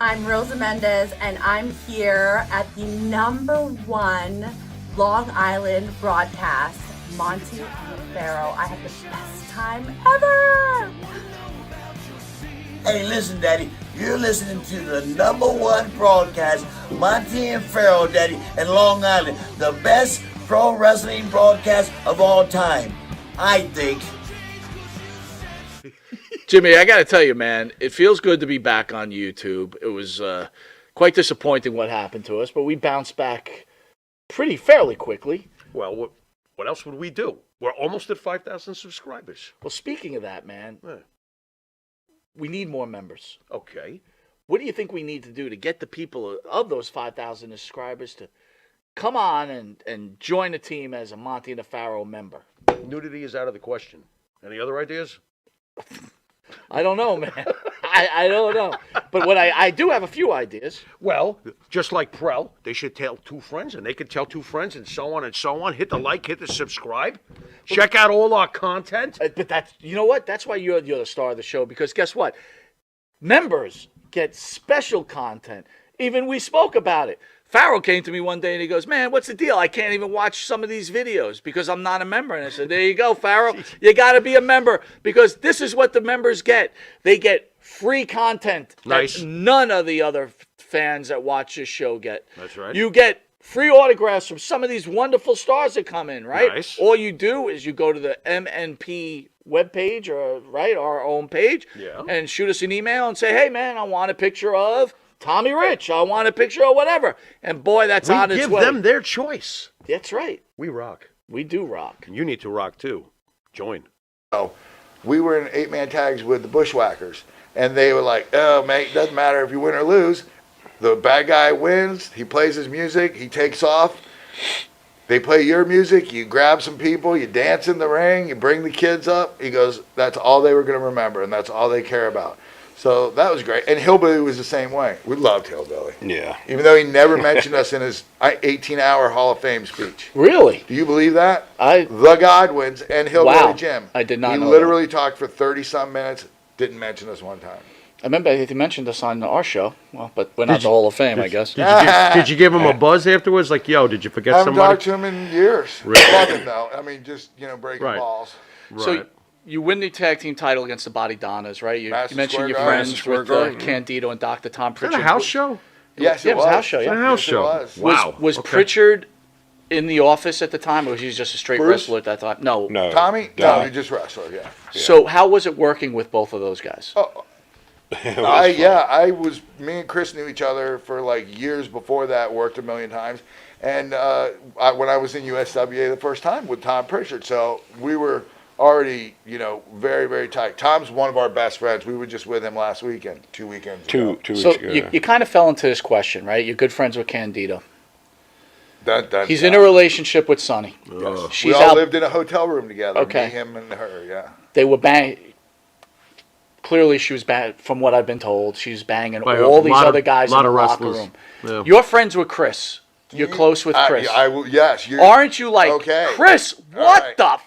I'm Rosa Mendez, and I'm here at the #1 Long Island broadcast, Monty and Pharaoh. I had the best time ever! Hey, listen, Daddy, you're listening to the #1 broadcast, Monty and Pharaoh, Daddy, in Long Island. The best pro wrestling broadcast of all time, I think. Jimmy, I got to tell you, man, it feels good to be back on YouTube. It was quite disappointing what happened to us, but we bounced back fairly quickly. Well, what else would we do? We're almost at 5,000 subscribers. Well, speaking of that, man, we need more members. Okay. What do you think we need to do to get the people of those 5,000 subscribers to come on and join the team as a Monty and a Pharaoh member? Nudity is out of the question. Any other ideas? I don't know, man. I don't know. But what I do have a few ideas. Well, just like Prel, they should tell 2 friends, and they could tell 2 friends, and so on and so on. Hit the like, hit the subscribe. Check out all our content. But that's, you know what? That's why you're the star of the show, because guess what? Members get special content. Even we spoke about it. Pharaoh came to me one day and he goes, man, what's the deal? I can't even watch some of these videos because I'm not a member. And I said, there you go, Pharaoh. You got to be a member because this is what the members get. They get free content that none of the other fans that watch this show get. That's right. You get free autographs from some of these wonderful stars that come in, right? Nice. All you do is you go to the MNP webpage, or our own page, and shoot us an email and say, hey, man, I want a picture of Tommy Rich. I want a picture of whatever. And boy, that's on its way. We give them their choice. That's right. We rock. We do rock. And you need to rock too. Join. Oh, we were in 8-man tags with the Bushwhackers, and they were like, oh, mate, doesn't matter if you win or lose. The bad guy wins. He plays his music. He takes off. They play your music. You grab some people. You dance in the ring. You bring the kids up. He goes, that's all they were going to remember, and that's all they care about. So that was great. And Hillbilly was the same way. We loved Hillbilly. Yeah. Even though he never mentioned us in his 18-hour Hall of Fame speech. Really? Do you believe that? The Godwinns and Hillbilly Jim. I did not know He literally talked for 30-some minutes, didn't mention us one time. I remember he mentioned us on our show. Well, but we're not the Hall of Fame, I guess. Did you give him a buzz afterwards? Like, yo, did you forget somebody? I haven't talked to him in years. Really? Love him, though. I mean, just, breaking balls. Right. So you win the tag team title against the Body Donnas, right? You mentioned your Garden. friends with Candido and Dr. Tom Pritchard. Is that a house show? Yes, it was a house show. It's a Yeah. house show. Wow. Was Pritchard in the office at the time, or was he just a straight wrestler at that time? No. Tommy? No, he just wrestler, yeah. So how was it working with both of those guys? Me and Chris knew each other for like years before that, worked a million times. And when I was in USWA the first time with Tom Pritchard, so we were already, very, very tight. Tom's one of our best friends. We were just with him last weekend, 2 weekends ago. 2 weeks so ago. you kind of fell into this question, right? You're good friends with Candido. He's in a a relationship with Sonny. Yes. We all lived in a hotel room together. Okay. Me, him, and her, yeah. They were Clearly, she was from what I've been told, she's banging By all these other guys in the of locker wrestlers. room. Yeah. You're friends with Chris. You're close with Chris. Yes. Aren't you like, okay. Chris, what right. the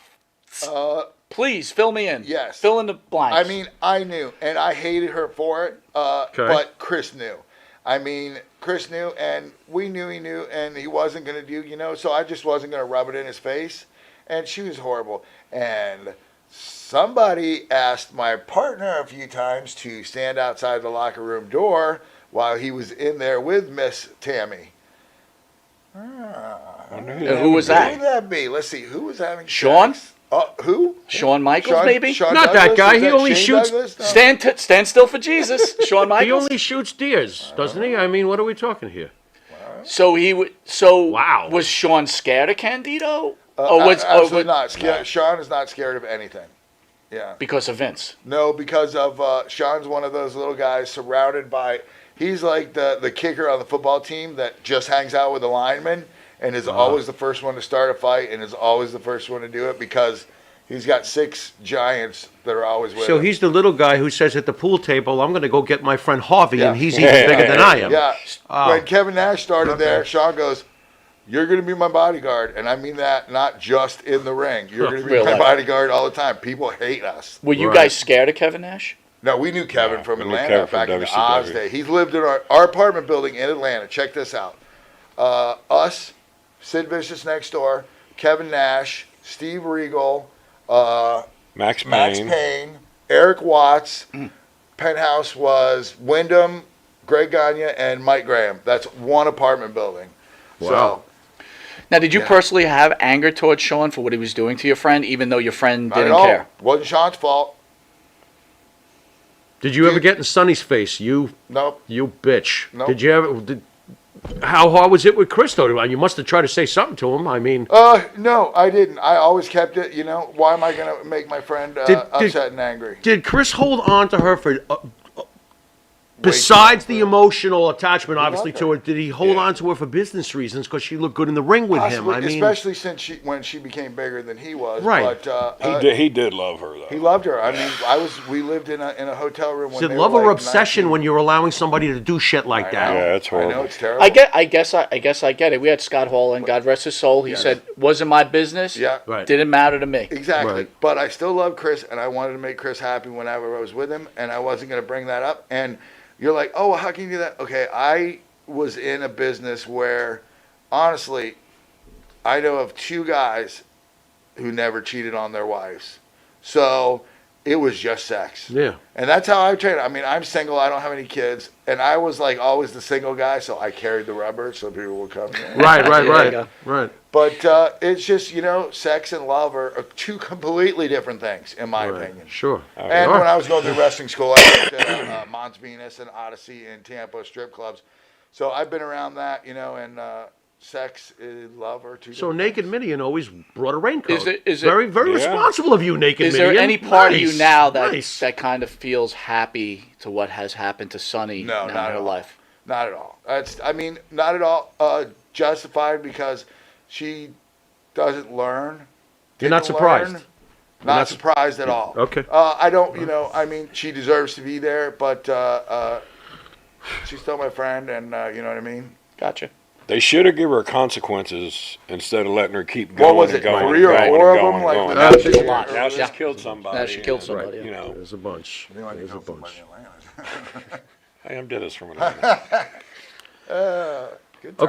Please, fill me in. Yes. Fill in the blanks. I mean, I knew, and I hated her for it, but Chris knew. Chris knew, and we knew he knew, and he wasn't going to do, so I just wasn't going to rub it in his face. And she was horrible. And somebody asked my partner a few times to stand outside the locker room door while he was in there with Miss Tammy. Who was that? Who would that be? Let's see. Who was having Sean? sex? Who? Shawn Michaels, maybe? Sean Not Douglas? that guy. Is He that only Shane shoots- Douglas? No. Stand still for Jesus. Shawn Michaels? He only shoots deers, doesn't he? I mean, what are we talking here? So Wow. Was Sean scared of Candido? Absolutely not. Sean is not scared of anything. Yeah. Because of Vince? No, because of Sean's one of those little guys surrounded by. He's like the kicker on the football team that just hangs out with the linemen and is always the first one to start a fight and is always the first one to do it because he's got 6 giants that are always with him. So he's the little guy who says at the pool table, I'm going to go get my friend Harvey, and he's even bigger than I am. Yeah. When Kevin Nash started there, Sean goes, you're going to be my bodyguard. And I mean that not just in the ring. You're going to be my bodyguard all the time. People hate us. Were you guys scared of Kevin Nash? No, we knew Kevin from we knew Atlanta Kevin from back in the WCW. Oz day. He's lived in our apartment building in Atlanta. Check this out. Us, Sid Vicious next door, Kevin Nash, Steve Regal, Max Max Payne. Payne, Eric Watts. Penthouse was Wyndham, Greg Gagne, and Mike Graham. That's one apartment building. Wow. Now, did you personally have anger towards Sean for what he was doing to your friend, even though your friend So, not at didn't all. care? Wasn't Sean's fault. Did you ever get in Sonny's face? You Nope. bitch. Nope. Did you ever? How hard was it with Chris though? You must have tried to say something to him. I mean, No, I didn't. I always kept it. You know, why am I going to make my friend upset and angry? did Chris hold on to her for? Besides the emotional attachment, obviously, loved to her, did he hold on to her for business reasons because she looked good in the ring with him? Possibly, I mean, especially since when she became bigger than he was. Right. But He did love her though. he loved her. I mean, we lived in a hotel room. When is it they love were or like obsession 19. when you're allowing somebody to do shit like that? Yeah, it's I know horrible. it's terrible. I guess I get it. We had Scott Hall, and God rest his soul. He said, "Wasn't my business. Yeah. Right. Didn't matter to me." Exactly. Right. But I still love Chris, and I wanted to make Chris happy whenever I was with him, and I wasn't going to bring that up. And you're like, oh, well, how can you do that? Okay, I was in a business where, honestly, I know of 2 guys who never cheated on their wives. So it was just sex. Yeah. And that's how I train. I mean, I'm single. I don't have any kids. And I was like always the single guy, so I carried the rubber so people would come in. Right. Right. But it's just, sex and love are 2 completely different things, in my opinion. Sure. And when I was going through wrestling school, I worked at Mons Venus and Odyssey in Tampa strip clubs. So I've been around that, and sex and love are 2 So different Naked things. Midian always brought a raincoat. Is it- very, very Yeah. responsible of you, Naked Is Midian. there any part of you Nice, now that nice. that kind of feels happy to what has happened to Sonny No, now not in at her all. life? Not at all. Not at all justified because she doesn't learn. You're not Didn't surprised? learn. not Not su- surprised at all. Okay. I don't, she deserves to be there, but she's still my friend, and you know what I mean? Gotcha. They should have given her consequences instead of letting her keep What going was and it, going 3 or and going 4 and of them? going Like, and when going. that Now was she's a lot. Now she's Yeah. killed somebody. Now she killed and, somebody, You know, There's a bunch. There's a bunch. I am Dennis from Atlanta. Good time.